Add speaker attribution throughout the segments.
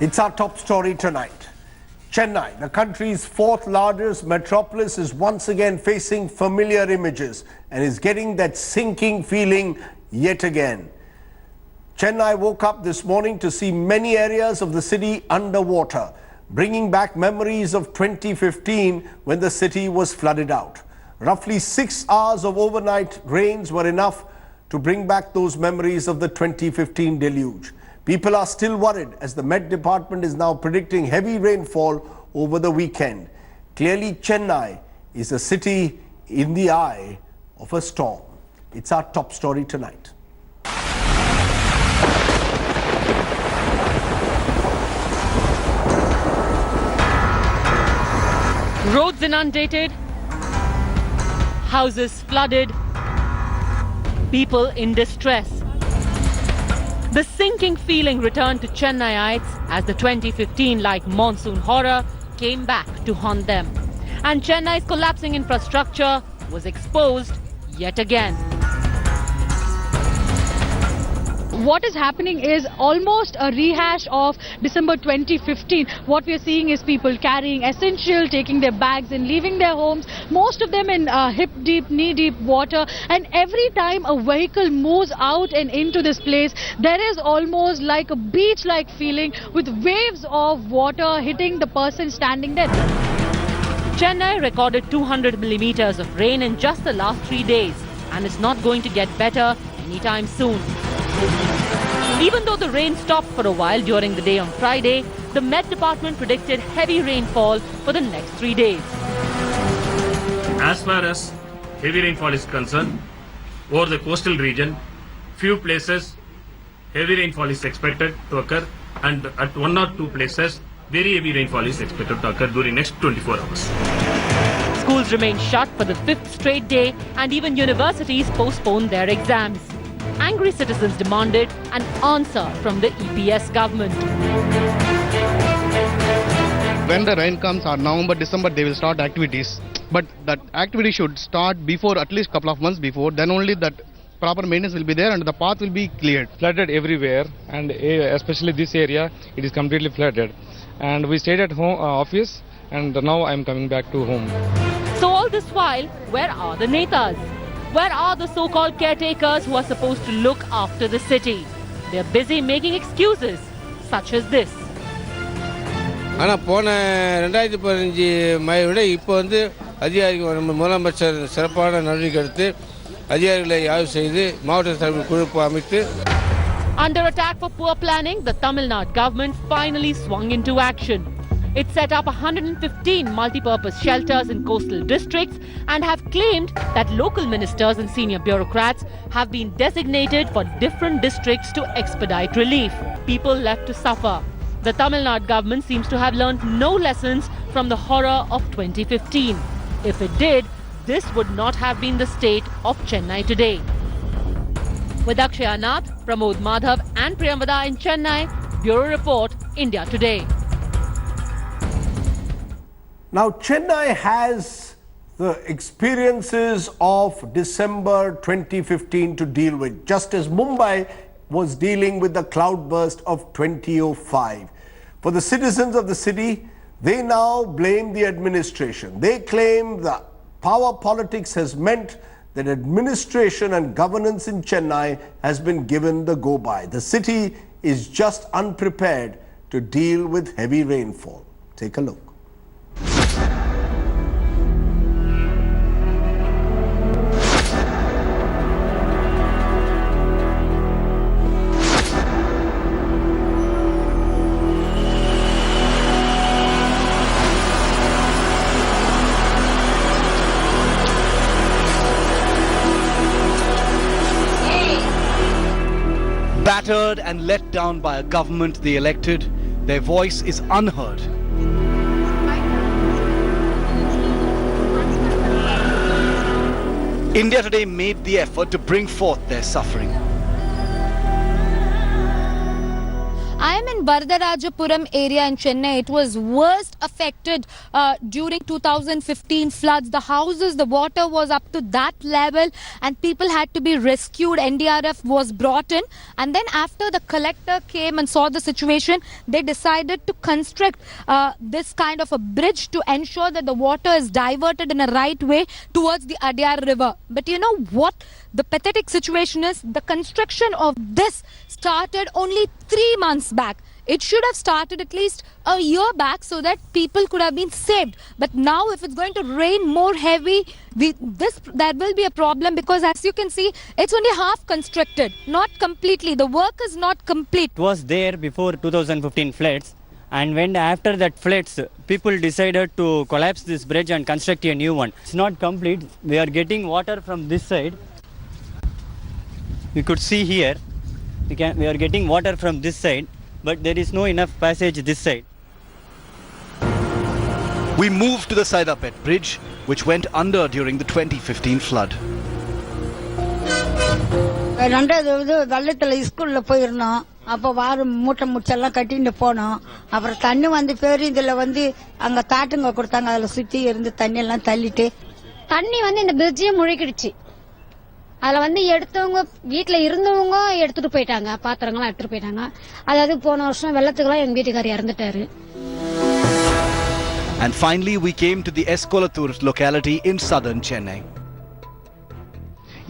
Speaker 1: It's our top story tonight. Chennai, the country's fourth largest metropolis, is once again facing familiar images and is getting that sinking feeling yet again. Chennai woke up this morning to see many areas of the city underwater, bringing back memories of 2015 when the city was flooded out. Roughly 6 hours of overnight rains were enough to bring back those memories of the 2015 deluge. People are still worried as the Met Department is now predicting heavy rainfall over the weekend. Clearly, Chennai is a city in the eye of a storm. It's our top story tonight.
Speaker 2: Roads inundated, houses flooded, people in distress. The sinking feeling returned to Chennaiites as the 2015-like monsoon horror came back to haunt them. And Chennai's collapsing infrastructure was exposed yet again.
Speaker 3: What is happening is almost a rehash of December 2015. What we are seeing is people carrying essential, taking their bags and leaving their homes, most of them in hip-deep, knee-deep water. And every time a vehicle moves out and into this place, there is almost like a beach-like feeling with waves of water hitting the person standing there.
Speaker 2: Chennai recorded 200 millimeters of rain in just the last 3 days, and it's not going to get better anytime soon. Even though the rain stopped for a while during the day on Friday, the Met Department predicted heavy rainfall for the next 3 days.
Speaker 4: As far as heavy rainfall is concerned, over the coastal region, few places heavy rainfall is expected to occur, and at 1 or 2 places very heavy rainfall is expected to occur during next 24 hours.
Speaker 2: Schools remain shut for the 5th straight day, and even universities postponed their exams. Angry citizens demanded an answer from the EPS government.
Speaker 5: When the rain comes on November, December, they will start activities. But that activity should start before, at least couple of months before. Then only that proper maintenance will be there and the path will be cleared.
Speaker 6: Flooded everywhere, and especially this area, it is completely flooded. And we stayed at home, office, and now I am coming back to home.
Speaker 2: So all this while, where are the Netas? Where are the so-called caretakers who are supposed to look after the city? They are busy making excuses, such as this.
Speaker 7: ஆனால் போன 2015 மழை விட இப்போ வந்து அதிகாரிகள் நம்ம முதலமைச்சர் சிறப்பான நடவடிக்கை எடுத்து அதிகாரிகளை ஆய்வு செய்து மாவட்ட தலைமை குழு அமைத்து.
Speaker 2: Under attack for poor planning, the Tamil Nadu government finally swung into action. It set up 115 multi-purpose shelters in coastal districts and have claimed that local ministers and senior bureaucrats have been designated for different districts to expedite relief. People left to suffer. The Tamil Nadu government seems to have learned no lessons from the horror of 2015. If it did, this would not have been the state of Chennai today. With Akshaya Nath, Pramod Madhav and Priyamvada in Chennai, Bureau Report, India Today.
Speaker 1: Now, Chennai has the experiences of December 2015 to deal with, just as Mumbai was dealing with the cloudburst of 2005. For the citizens of the city, they now blame the administration. They claim the power politics has meant that administration and governance in Chennai has been given the go-by. The city is just unprepared to deal with heavy rainfall. Take a look.
Speaker 8: Battered and let down by a government they elected, their voice is unheard. India Today made the effort to bring forth their suffering.
Speaker 9: I am in Varadarajapuram area in Chennai, it was worst affected during 2015 floods. The houses, the water was up to that level and people had to be rescued. NDRF was brought in, and then after the collector came and saw the situation, they decided to construct this kind of a bridge to ensure that the water is diverted in a right way towards the Adyar river. But you know what the pathetic situation is? The construction of this started only 3 months back. It should have started at least a year back so that people could have been saved. But now if it's going to rain more heavy, there will be a problem, because as you can see, it's only half constructed, not completely. The work is not complete.
Speaker 10: It was there before 2015 floods, and when after that floods, people decided to collapse this bridge and construct a new one. It's not complete. We are getting water from this side. We could see here, we are getting water from this side, but there is no enough passage this side.
Speaker 8: We moved to the Saidapet bridge, which went under during the 2015 flood.
Speaker 11: அப்போ வாரம் மூட்டை முச்செல்லாம் கட்டிட்டு போனோம். அப்புறம் தண்ணி வந்து பேருந்துல வந்து அங்க தாட்டுங்க கொடுத்தாங்க. அதில் சுத்தி இருந்து தண்ணி எல்லாம் தள்ளிட்டு
Speaker 12: தண்ணி வந்து இந்த பிரிட்ஜையே முழுகிடுச்சு. அதுல வந்து எடுத்தவங்க வீட்டுல இருந்தவங்க எடுத்துட்டு போயிட்டாங்க, பாத்திரங்கள்லாம் எடுத்துட்டு போயிட்டாங்க. அதாவது போன வருஷம் வெள்ளத்துக்குலாம் எங்க வீட்டுக்காரர் இறந்துட்டாரு.
Speaker 8: And finally we came to the Eskolathur locality in southern Chennai.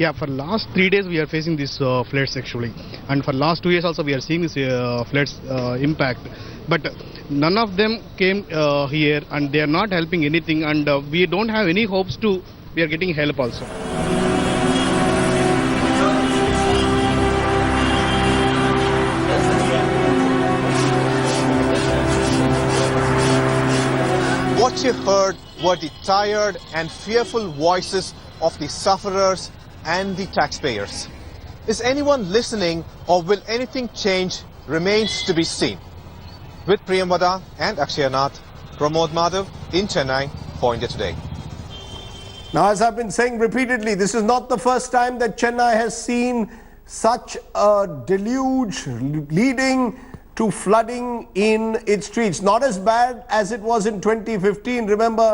Speaker 5: Yeah, for last 3 days we are facing this floods actually, and for last 2 years also we are seeing this floods impact. But none of them came here, and they are not helping anything, and we don't have any hopes to. We are getting help also.
Speaker 13: What you heard were the tired and fearful voices of the sufferers and the taxpayers. Is anyone listening, or will anything change remains to be seen. With Priyamvada and Akshayanath, Pramod Madhav in Chennai for India Today.
Speaker 1: Now, as I've been saying repeatedly, this is not the first time that Chennai has seen such a deluge leading to flooding in its streets. Not as bad as it was in 2015. Remember,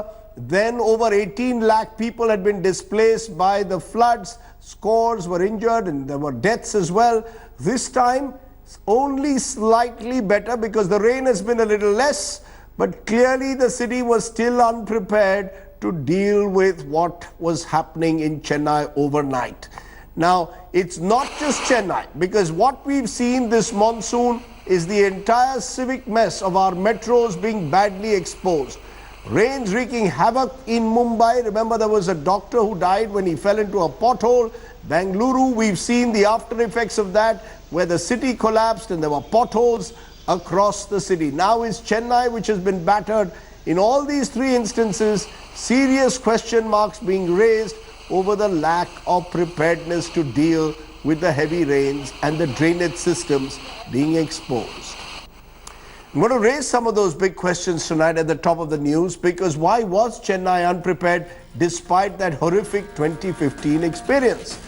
Speaker 1: then over 18 lakh people had been displaced by the floods. Scores were injured and there were deaths as well. This time, only slightly better because the rain has been a little less, but clearly the city was still unprepared to deal with what was happening in Chennai overnight. Now, it's not just Chennai, because what we've seen this monsoon is the entire civic mess of our metros being badly exposed. Rains wreaking havoc in Mumbai. Remember, there was a doctor who died when he fell into a pothole. Bengaluru, we've seen the after effects of that, where the city collapsed and there were potholes across the city. Now is Chennai, which has been battered. In all these three instances, serious question marks being raised over the lack of preparedness to deal with the heavy rains and the drainage systems being exposed. I'm going to raise some of those big questions tonight at the top of the news, because why was Chennai unprepared despite that horrific 2015 experience?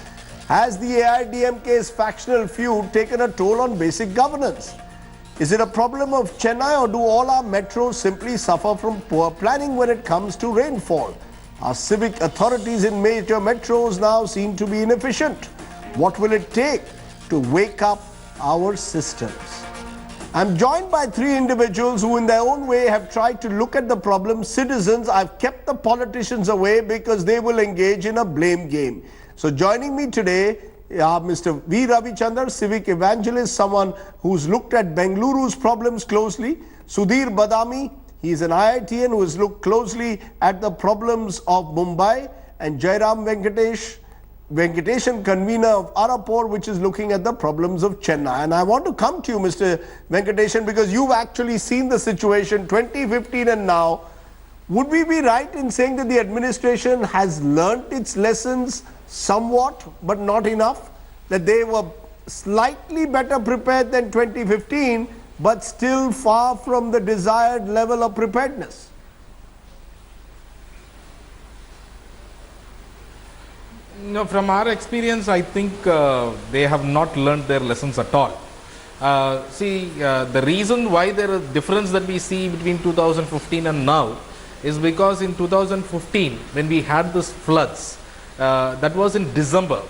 Speaker 1: Has the AIDMK's factional feud taken a toll on basic governance? Is it a problem of Chennai, or do all our metros simply suffer from poor planning when it comes to rainfall? Our civic authorities in major metros now seem to be inefficient. What will it take to wake up our systems? I'm joined by three individuals who in their own way have tried to look at the problem. Citizens, I've kept the politicians away because they will engage in a blame game. So joining me today are Mr. V. Ravichandar, civic evangelist, someone who's looked at Bengaluru's problems closely. Sudhir Badami, he's an IITian who has looked closely at the problems of Mumbai. And Jairam Venkateshan, convener of Arapur, which is looking at the problems of Chennai. And I want to come to you, Mr. Venkateshan, because you've actually seen the situation 2015 and now. Would we be right in saying that the administration has learnt its lessons somewhat, but not enough? That they were slightly better prepared than 2015, but still far from the desired level of preparedness?
Speaker 14: No, from our experience, I think they have not learned their lessons at all. The reason why there is difference that we see between 2015 and now is because in 2015 when we had this floods, that was in December,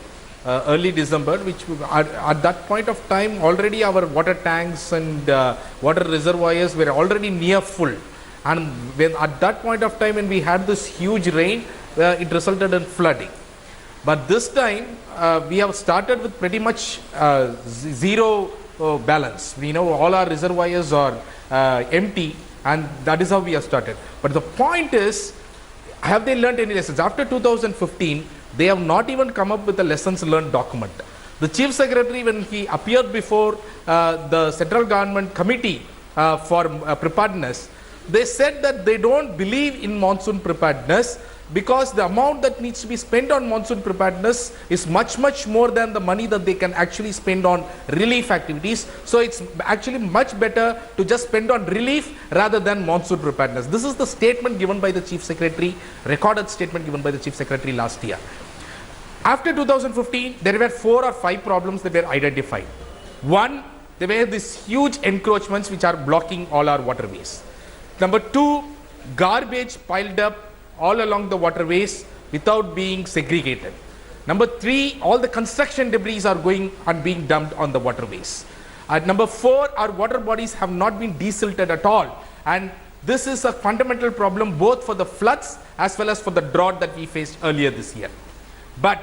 Speaker 14: early December, which at that point of time already our water tanks and water reservoirs were already near full, and at that point of time when we had this huge rain, it resulted in flooding. But this time we have started with pretty much zero balance. We know all our reservoirs are empty, and that is how we have started. But the point is, have they learned any lessons? After 2015, they have not even come up with a lessons learned document. The Chief Secretary, when he appeared before the central government committee for preparedness, they said that they don't believe in monsoon preparedness because the amount that needs to be spent on monsoon preparedness is much more than the money that they can actually spend on relief activities. So it's actually much better to just spend on relief rather than monsoon preparedness. This is the statement given by the Chief Secretary, recorded statement given by the Chief Secretary last year. After 2015, there were 4 or 5 problems that were identified. One, there were these huge encroachments which are blocking all our waterways. Number 2, garbage piled up all along the waterways without being segregated. Number 3, all the construction debris are going and being dumped on the waterways. Number 4, our water bodies have not been desilted at all, and this is a fundamental problem both for the floods as well as for the drought that we faced earlier this year. But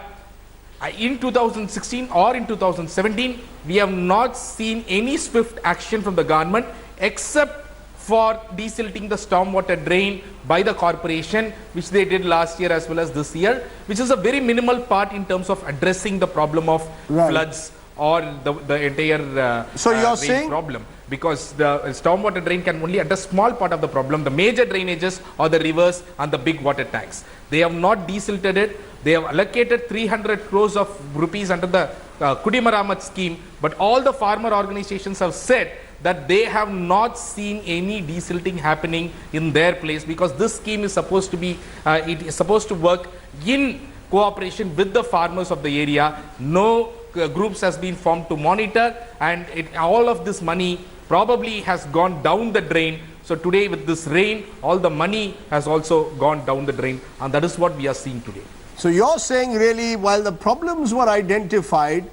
Speaker 14: in 2016 or in 2017, we have not seen any swift action from the government except for desilting the stormwater drain by the corporation, which they did last year as well as this year, which is a very minimal part in terms of addressing the problem of floods or the entire
Speaker 1: so you're saying
Speaker 14: problem, because the stormwater drain can only address small part of the problem. The major drainages are the rivers and the big water tanks. They have not desilted it. They have allocated 300 crores of rupees under the Kudimaramat scheme, but all the farmer organizations have said that they have not seen any desilting happening in their place, because this scheme is supposed to be, it is supposed to work in cooperation with the farmers of the area. No groups has been formed to monitor, and all of this money probably has gone down the drain. So today with this rain, all the money has also gone down the drain, and that is what we are seeing today.
Speaker 1: So you're saying really, while the problems were identified,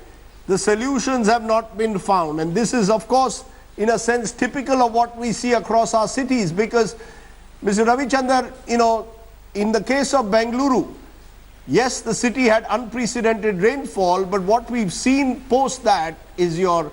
Speaker 1: the solutions have not been found, and this is of course in a sense typical of what we see across our cities, because Mr. Ravichandar, in the case of Bengaluru, yes, the city had unprecedented rainfall, but what we've seen post that is your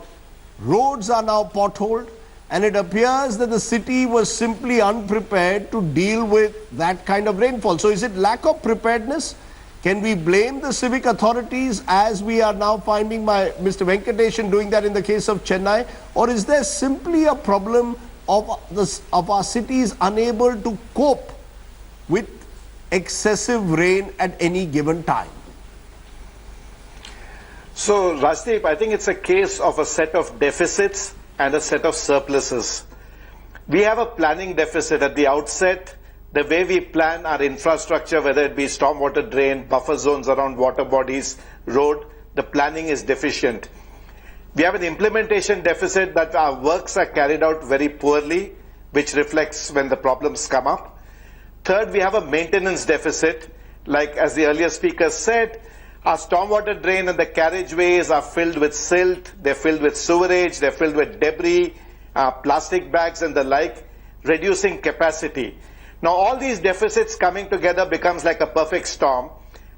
Speaker 1: roads are now potholed, and it appears that the city was simply unprepared to deal with that kind of rainfall. So is it lack of preparedness? Can we blame the civic authorities, as we are now finding Mr. Venkateshan doing that in the case of Chennai? Or is there simply a problem of our cities unable to cope with excessive rain at any given time?
Speaker 15: So, Rajdeep, I think it's a case of a set of deficits and a set of surpluses. We have a planning deficit at the outset. The way we plan our infrastructure, whether it be stormwater drain, buffer zones around water bodies, road, the planning is deficient. We have an implementation deficit, that our works are carried out very poorly, which reflects when the problems come up. Third, we have a maintenance deficit. Like as the earlier speaker said, our stormwater drain and the carriageways are filled with silt, they're filled with sewerage, they're filled with debris, plastic bags and the like, reducing capacity. Now all these deficits coming together becomes like a perfect storm,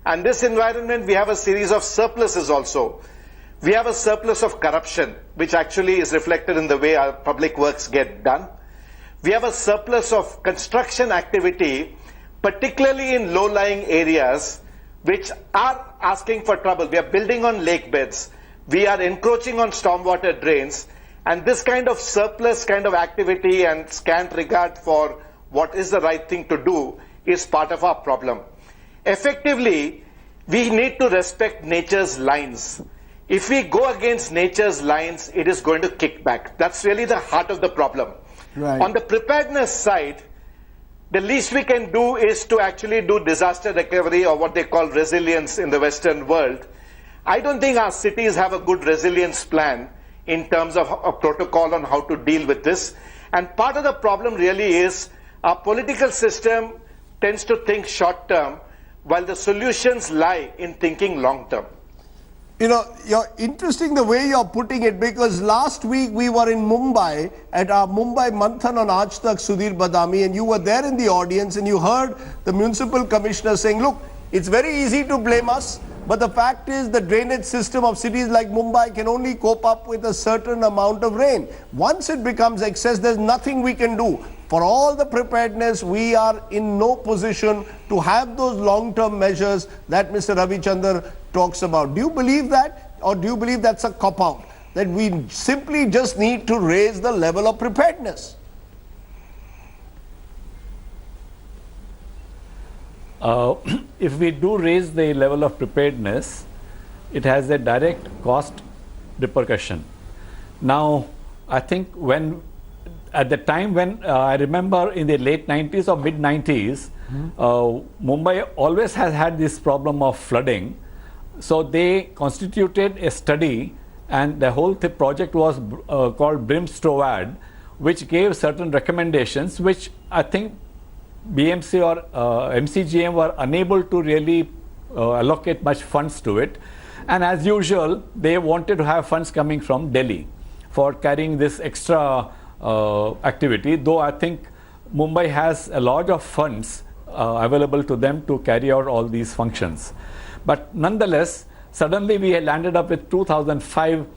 Speaker 15: and this environment we have a series of surpluses also. We have a surplus of corruption, which actually is reflected in the way our public works get done. We have a surplus of construction activity, particularly in low-lying areas, which are asking for trouble. We are building on lake beds, we are encroaching on stormwater drains, and this kind of surplus kind of activity and scant regard for what is the right thing to do is part of our problem. Effectively, we need to respect nature's lines. If we go against nature's lines, it is going to kick back. That's really the heart of the problem.
Speaker 1: Right.
Speaker 15: On the preparedness side, the least we can do is to actually do disaster recovery, or what they call resilience in the Western world. I don't think our cities have a good resilience plan in terms of a protocol on how to deal with this. And part of the problem really is our political system tends to think short term, while the solutions lie in thinking long term.
Speaker 1: You know, you're interesting the way you're putting it, because last week we were in Mumbai at our Mumbai Manthan on Aaj Tak, Sudhir Badami, and you were there in the audience and you heard the municipal commissioner saying, look, it's very easy to blame us, but the fact is the drainage system of cities like Mumbai can only cope up with a certain amount of rain. Once it becomes excess, there's nothing we can do. For all the preparedness, we are in no position to have those long-term measures that Mr. Ravichandran talks about. Do you believe that, or do you believe that's a cop-out? That we simply just need to raise the level of preparedness?
Speaker 16: If we do raise the level of preparedness, it has a direct cost repercussion. Now, I think at the time when I remember in the late 90s or mid 90s, Mumbai always has had this problem of flooding. So they constituted a study, and the whole project was called Brimstowad, which gave certain recommendations, which I think BMC or MCGM were unable to really allocate much funds to it. And as usual, they wanted to have funds coming from Delhi for carrying this extra activity, though I think Mumbai has a lot of funds available to them to carry out all these functions. But nonetheless, suddenly we landed up with 2005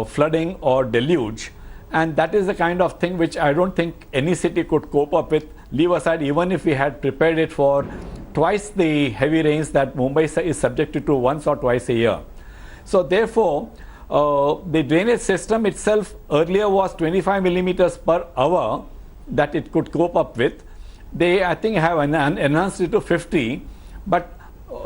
Speaker 16: flooding or deluge, and that is the kind of thing which I don't think any city could cope up with, leave aside even if we had prepared it for twice the heavy rains that Mumbai is subjected to once or twice a year. So therefore, the drainage system itself earlier was 25 millimeters per hour that it could cope up with. They, I think, have enhanced it to 50, but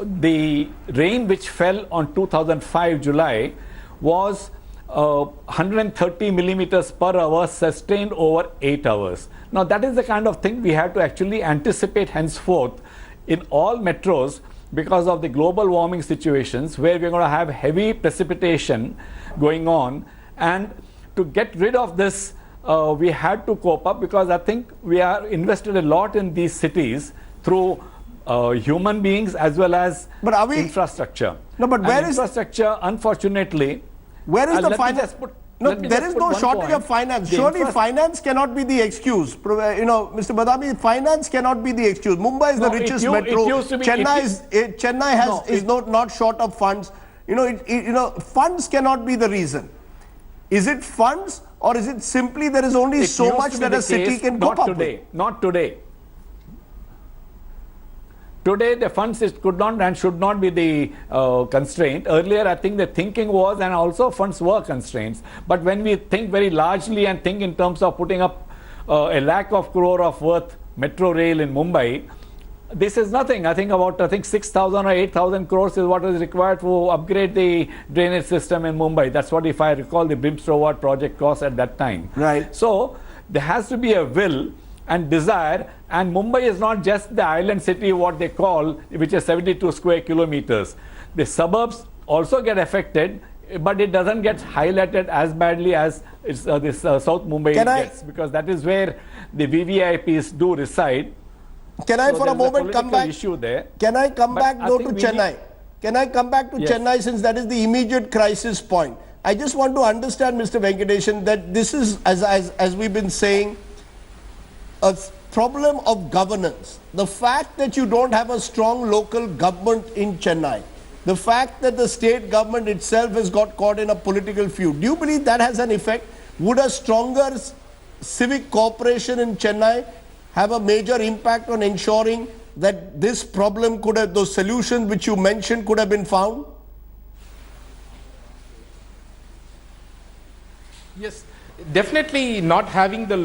Speaker 16: the rain which fell on 2005 July was 130 millimeters per hour sustained over 8 hours. Now that is the kind of thing we have to actually anticipate henceforth in all metros, because of the global warming situations where we're going to have heavy precipitation going on. And to get rid of this, we had to cope up, because I think we are invested a lot in these cities through human beings as well as infrastructure.
Speaker 1: No, but where is
Speaker 16: infrastructure? Unfortunately,
Speaker 1: where is the finance? No, there is no shortage of finance. Surely finance cannot be the excuse. You know, Mr. Badami, finance cannot be the excuse. Mumbai is the richest metro. Chennai is not short of funds. You know, funds cannot be the reason. Is it funds, or is it simply there is only so much that a city can cope up with?
Speaker 16: Not today. Today, the funds could not and should not be the constraint. Earlier, I think the thinking was, and also funds were constraints. But when we think very largely and think in terms of putting up a lakh of crore of worth metro rail in Mumbai, this is nothing. I think 6,000 or 8,000 crores is what is required to upgrade the drainage system in Mumbai. That's what, if I recall, the Brimstowad project cost at that time.
Speaker 1: Right.
Speaker 16: So there has to be a will and desire, and Mumbai is not just the island city, what they call, which is 72 square kilometers. The suburbs also get affected, but it doesn't get highlighted as badly as this South Mumbai gets, because that is where the VVIPs do reside.
Speaker 1: Can I for a moment come back?
Speaker 16: Issue there.
Speaker 1: Can I come back though to Chennai? Can I come back to Chennai, since that is the immediate crisis point? I just want to understand, Mr. Venkatesan, that this is, as we've been saying, a problem of governance. The fact that you don't have a strong local government in Chennai, the fact that the state government itself has got caught in a political feud, do you believe that has an effect? Would a stronger civic cooperation in Chennai have a major impact on ensuring that this problem could have, those solutions which you mentioned could have been found?
Speaker 14: Yes. Definitely not having the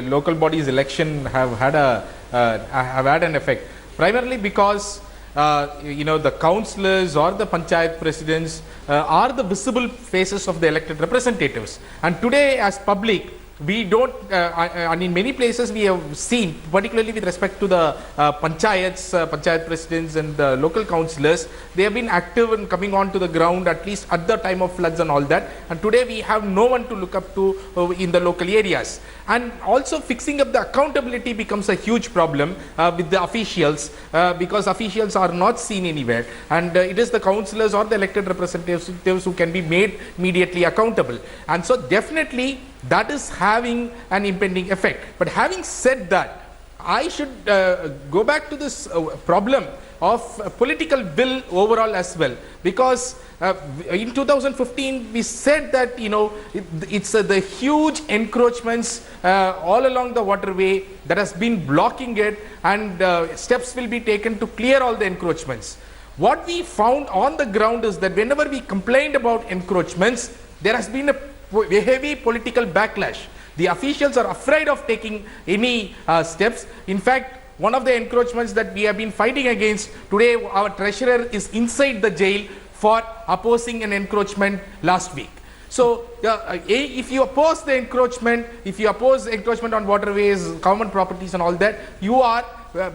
Speaker 14: local bodies election have had an effect, primarily because the councillors or the panchayat presidents are the visible faces of the elected representatives, and today as public we don't, and in many places we have seen, particularly with respect to the panchayat presidents and the local councillors, they have been active in coming on to the ground at least at the time of floods and all that. And today we have no one to look up to in the local areas. And also fixing up the accountability becomes a huge problem with the officials because officials are not seen anywhere. And it is the councillors or the elected representatives who can be made immediately accountable. And so definitely that is having an impending effect. But having said that, I should go back to this problem of political will overall as well, because in 2015 we said that it's the huge encroachments all along the waterway that has been blocking it, and steps will be taken to clear all the encroachments. What we found on the ground is that whenever we complained about encroachments, there has been a heavy political backlash. The officials are afraid of taking any steps. In fact, one of the encroachments that we have been fighting against, today our treasurer is inside the jail for opposing an encroachment last week. So if you oppose the encroachment, if you oppose encroachment on waterways, common properties and all that, you are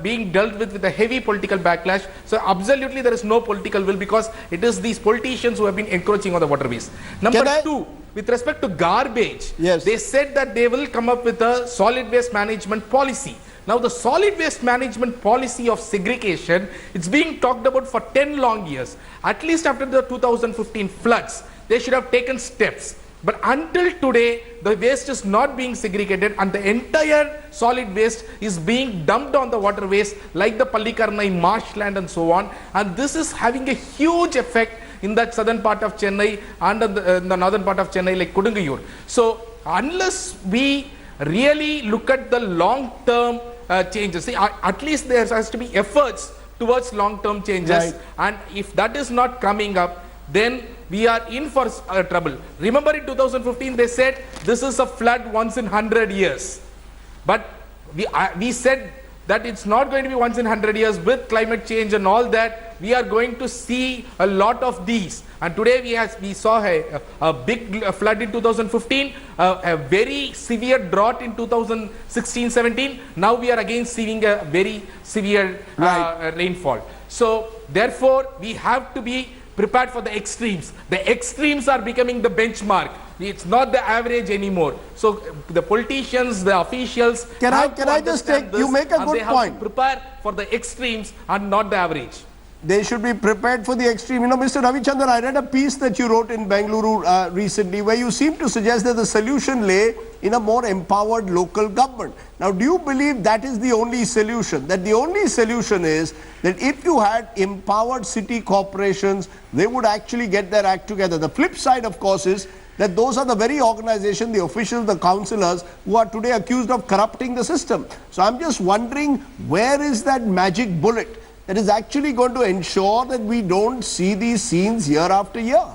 Speaker 14: being dealt with a heavy political backlash. So absolutely there is no political will, because it is these politicians who have been encroaching on the waterways. Number two, with respect to garbage, they said that they will come up with a solid waste management policy. Now the solid waste management policy of segregation, it's being talked about for 10 long years. At least after the 2015 floods, they should have taken steps. But until today, the waste is not being segregated, and the entire solid waste is being dumped on the waterways like the Pallikarnai marshland and so on. And this is having a huge effect in that southern part of Chennai and in the northern part of Chennai like Kudungayur. So unless we really look at the long-term changes, see, at least there has to be efforts towards long-term changes, and if that is not coming up, then we are in for trouble. Remember in 2015 they said this is a flood once in 100 years. But we said that it's not going to be once in 100 years. With climate change and all that, we are going to see a lot of these. And today we saw a big flood in 2015, a very severe drought in 2016-17. Now we are again seeing a very severe rainfall. So therefore we have to be prepared for the extremes. The extremes are becoming the benchmark. It's not the average anymore. So the politicians, the officials,
Speaker 1: can I just take, you make a good point.
Speaker 14: Have to prepare for the extremes and not the average.
Speaker 1: They should be prepared for the extreme. Mr. Ravichandran, I read a piece that you wrote in Bengaluru recently where you seem to suggest that the solution lay in a more empowered local government. Now, do you believe that is the only solution? That the only solution is that if you had empowered city corporations, they would actually get their act together. The flip side, of course, is that those are the very organizations, the officials, the councillors who are today accused of corrupting the system. So I'm just wondering, where is that magic bullet that is actually going to ensure that we don't see these scenes year after year?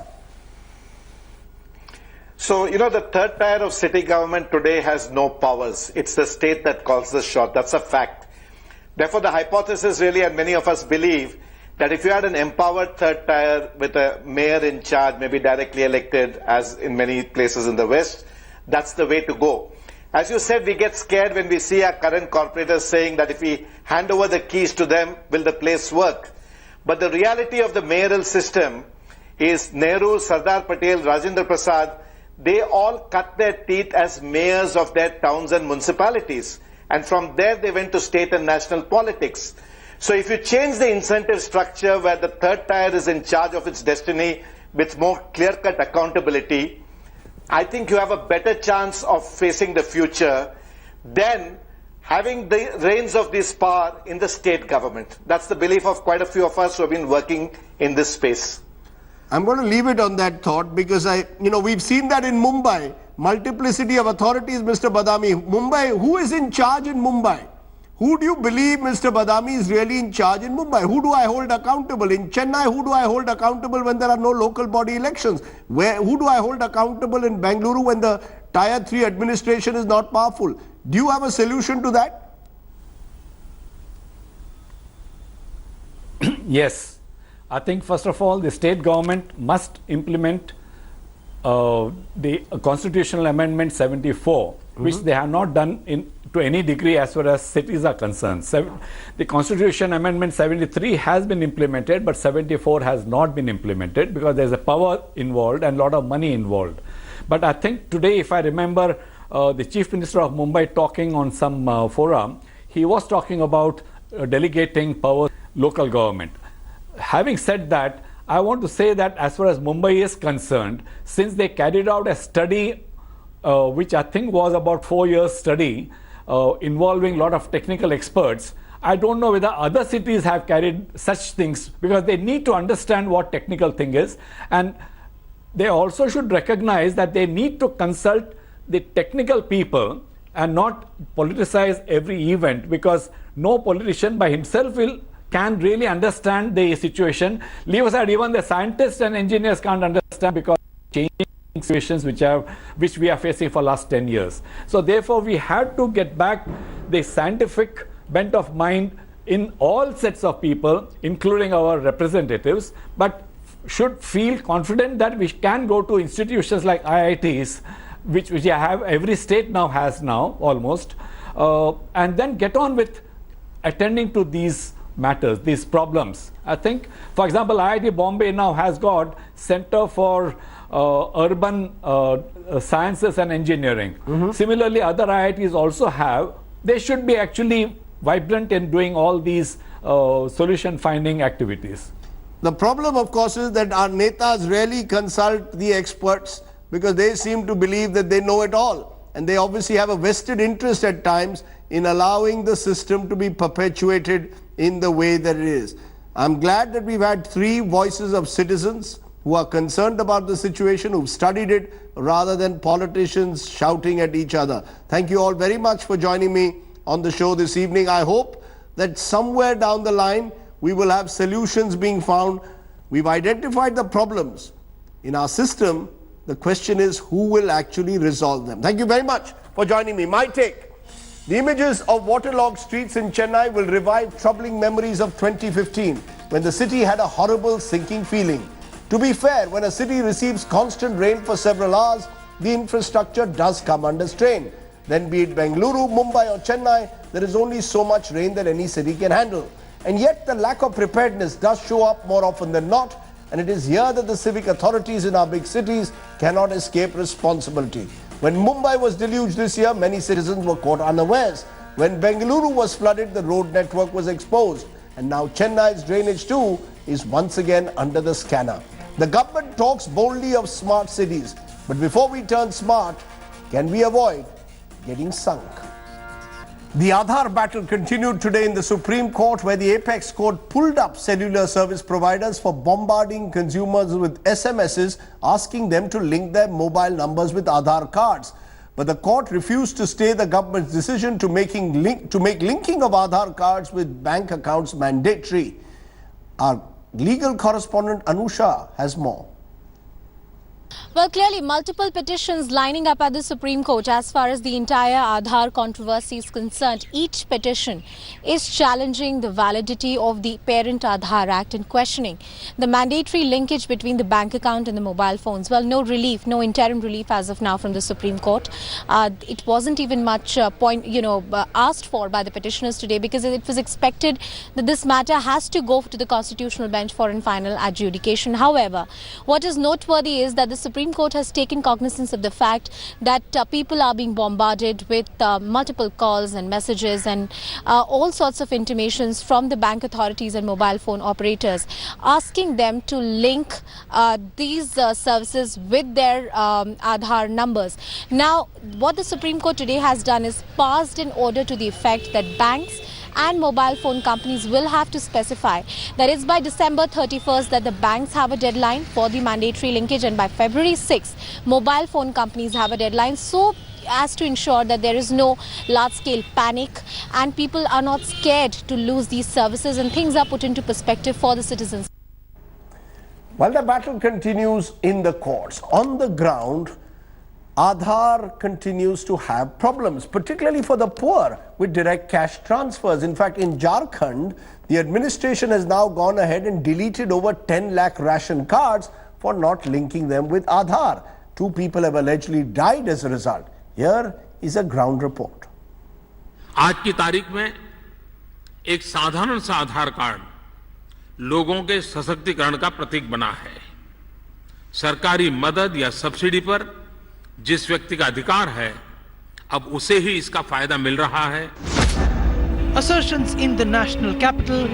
Speaker 15: So, the third tier of city government today has no powers. It's the state that calls the shot. That's a fact. Therefore, the hypothesis really, and many of us believe, that if you had an empowered third tier with a mayor in charge, maybe directly elected, as in many places in the West, that's the way to go. As you said, we get scared when we see our current corporators saying that if we hand over the keys to them, will the place work? But the reality of the mayoral system is Nehru, Sardar Patel, Rajendra Prasad, they all cut their teeth as mayors of their towns and municipalities. And from there they went to state and national politics. So if you change the incentive structure where the third tier is in charge of its destiny with more clear-cut accountability, I think you have a better chance of facing the future than having the reins of this power in the state government. That's the belief of quite a few of us who have been working in this space.
Speaker 1: I'm going to leave it on that thought because we've seen that in Mumbai, multiplicity of authorities, Mr. Badami. Mumbai, who is in charge in Mumbai? Who do you believe, Mr. Badami, is really in charge in Mumbai? Who do I hold accountable? In Chennai, who do I hold accountable when there are no local body elections? Who do I hold accountable in Bengaluru when the Tier 3 administration is not powerful? Do you have a solution to that?
Speaker 16: Yes. I think first of all, the state government must implement the Constitutional Amendment 74 which they have not done to any degree as far as cities are concerned. The Constitution Amendment 73 has been implemented, but 74 has not been implemented because there's a power involved and a lot of money involved. But I think today, if I remember the Chief Minister of Mumbai talking on some forum, he was talking about delegating power to local government. Having said that, I want to say that as far as Mumbai is concerned, since they carried out a study which I think was about 4 years study involving a lot of technical experts, I don't know whether other cities have carried such things because they need to understand what technical thing is, and they also should recognize that they need to consult the technical people and not politicize every event, because no politician by himself can really understand the situation. Leave aside, even the scientists and engineers can't understand because changing situations which we are facing for last 10 years. So therefore we have to get back the scientific bent of mind in all sets of people, including our representatives, but should feel confident that we can go to institutions like IITs, which every state now has almost, and then get on with attending to these matters, these problems. I think, for example, IIT Bombay now has got Center for Urban Sciences and Engineering. Similarly, other IITs also have. They should be actually vibrant in doing all these solution finding activities.
Speaker 1: The problem, of course, is that our Netas rarely consult the experts because they seem to believe that they know it all. And they obviously have a vested interest at times in allowing the system to be perpetuated in the way that it is. I'm glad that we've had 3 voices of citizens who are concerned about the situation, who've studied it, rather than politicians shouting at each other. Thank you all very much for joining me on the show this evening. I hope that somewhere down the line we will have solutions being found. We've identified the problems in our system. The question is who will actually resolve them. Thank you very much for joining me. My take: the images of waterlogged streets in Chennai will revive troubling memories of 2015 when the city had a horrible sinking feeling. To be fair, when a city receives constant rain for several hours, the infrastructure does come under strain. Then be it Bengaluru, Mumbai or Chennai, there is only so much rain that any city can handle. And yet the lack of preparedness does show up more often than not, and it is here that the civic authorities in our big cities cannot escape responsibility. When Mumbai was deluged this year, many citizens were caught unawares. When Bengaluru was flooded, the road network was exposed. And now Chennai's drainage too is once again under the scanner. The government talks boldly of smart cities, but before we turn smart, can we avoid getting sunk? The Aadhaar battle continued today in the Supreme Court, where the Apex Court pulled up cellular service providers for bombarding consumers with SMSs asking them to link their mobile numbers with Aadhaar cards. But the court refused to stay the government's decision to make linking of Aadhaar cards with bank accounts mandatory. Our legal correspondent Anusha has more.
Speaker 9: Well, clearly multiple petitions lining up at the Supreme Court as far as the entire Aadhaar controversy is concerned. Each petition is challenging the validity of the Parent Aadhaar Act and questioning the mandatory linkage between the bank account and the mobile phones. Well, no relief, no interim relief as of now from the Supreme Court. It wasn't even much asked for by the petitioners today, because it was expected that this matter has to go to the Constitutional Bench for a final adjudication. However, what is noteworthy is that the Supreme Court has taken cognizance of the fact that people are being bombarded with multiple calls and messages and all sorts of intimations from the bank authorities and mobile phone operators asking them to link these services with their Aadhaar numbers. Now, what the Supreme Court today has done is passed an order to the effect that banks and mobile phone companies will have to specify that it's by December 31st that the banks have a deadline for the mandatory linkage, and by February 6th, mobile phone companies have a deadline, so as to ensure that there is no large-scale panic and people are not scared to lose these services, and things are put into perspective for the citizens.
Speaker 1: While the battle continues in the courts, on the ground, Aadhaar continues to have problems, particularly for the poor, with direct cash transfers. In fact, in Jharkhand, the administration has now gone ahead and deleted over 10 lakh ration cards for not linking them with Aadhaar. 2 people have allegedly died as a result. Here is a ground report.
Speaker 17: आज की तारीख में एक साधारण सा आधार card लोगों के सशक्तिकरण का प्रतीक बना है। सरकारी मदद या सब्सिडी पर जिस व्यक्ति का अधिकार है, अब उसे ही इसका फायदा मिल रहा है।
Speaker 18: Assertions in the national capital.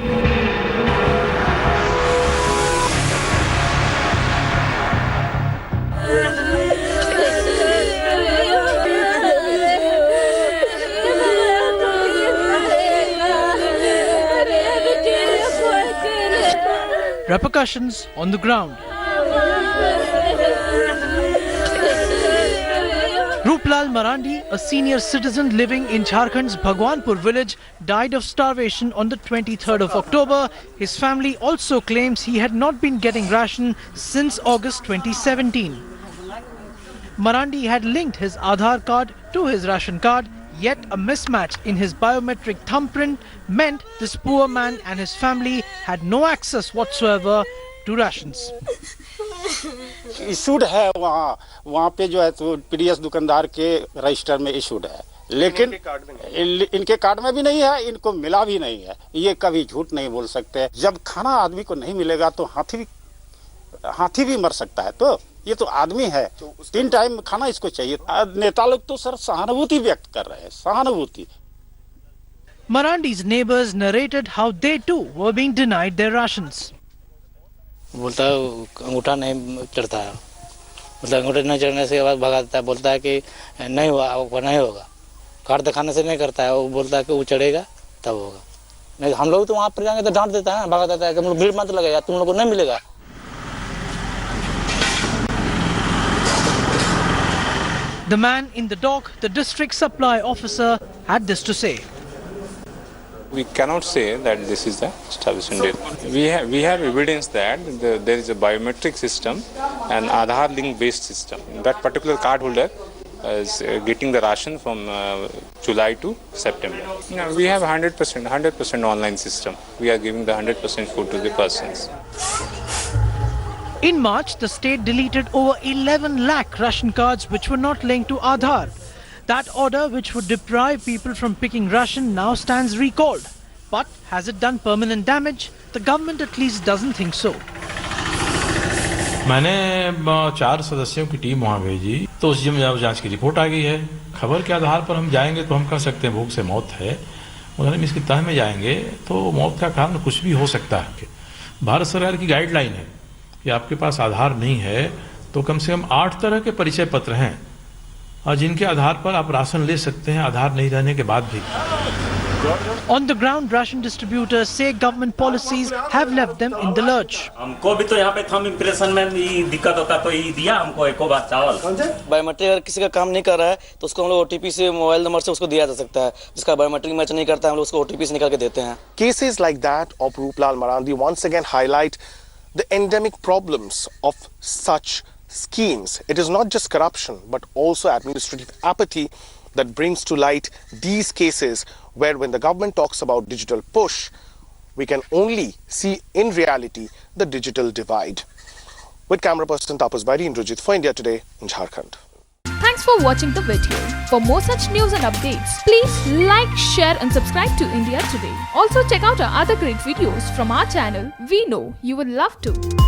Speaker 18: Repercussions on the ground. Ruplal Marandi, a senior citizen living in Jharkhand's Bhagwanpur village, died of starvation on the 23rd of October. His family also claims he had not been getting ration since August 2017. Marandi had linked his Aadhaar card to his ration card, yet a mismatch in his biometric thumbprint meant this poor man and his family had no access whatsoever to rations.
Speaker 19: Issued है वहाँ पे जो है तो PDS दुकानदार के register में issued है, लेकिन इनके कार्ड में भी नहीं है, इनको मिला भी नहीं है। ये कभी झूठ नहीं बोल सकते। जब खाना आदमी को नहीं मिलेगा तो हाथी भी मर सकता है। तो ये तो आदमी है, 3 टाइम खाना इसको चाहिए। नेता लोग तो सर सहानुभूति व्यक्त कर रहे हैं, सहानुभूति।
Speaker 18: Marandi's neighbors narrated how they too were being denied their rations.
Speaker 20: बोलता है अंगूठा नहीं चढ़ता है, मतलब अंगूठा नहीं चढ़ने से बाद भगा देता है, बोलता है कि नहीं हुआ, आपको नहीं होगा। कार्ड दिखाने से नहीं करता है, वो बोलता है कि वो चढ़ेगा तब होगा। नहीं हम लोग तो वहाँ पर जाएंगे तो डांट देता है, भगा देता है कि हम लोग भीड़ मत लगेगा, तुम लोग को नहीं मिलेगा।
Speaker 18: The man in the dock, the district supply officer, had this to say.
Speaker 21: We cannot say that this is the starvation death. We have evidence that there is a biometric system and Aadhaar link based system. That particular card holder is getting the ration from July to September. Now, we have 100% online system. We are giving the 100% food to the persons.
Speaker 18: In March, the state deleted over 11 lakh ration cards which were not linked to Aadhaar. That order, which would deprive people from picking ration, now stands recalled. But has it done permanent damage? The government at least doesn't think so.
Speaker 22: मैंने 4 सदस्यों की team वहाँ भेजी तो उस जांच की report आ गई है। खबर के आधार पर हम जाएंगे तो हम कह सकते हैं भूख से मौत है, मगर हम इसकी तह में जाएंगे तो मौत का कारण कुछ भी हो सकता है। भारत सरकार की गाइडलाइन है कि आपके पास आधार नहीं है तो कम से कम 8 तरह के परिचय पत्र हैं और जिनके आधार पर आप राशन ले सकते हैं आधार नहीं रहने के बाद भी।
Speaker 18: On the ground, ration distributors say government policies have left them in the lurch.
Speaker 23: हमको भी तो यहाँ पे थंब इम्प्रेशन में दिक्कत होता तो ये दिया हमको एको बार चावल।
Speaker 20: बायोमेट्रिक अगर किसी का काम नहीं कर रहा है तो उसको हम लोग ओटीपी से मोबाइल नंबर से उसको दिया जा सकता है। जिसका बायोमेट्रिक मैच नहीं करता है हम लोग उसको ओटीपी से निकाल के देते हैं।
Speaker 24: Cases like that of Ruplal Marandi once again highlight the endemic problems of such schemes. It is not just corruption but also administrative apathy that brings to light these cases where when the government talks about digital push, we can only see in reality the digital divide. With camera person Tapas Bairi, Indrajit for India Today in Jharkhand.
Speaker 25: Thanks for watching the video. For more such news and updates, please like, share and subscribe to India Today. Also check out our other great videos from our channel. We know you will love to.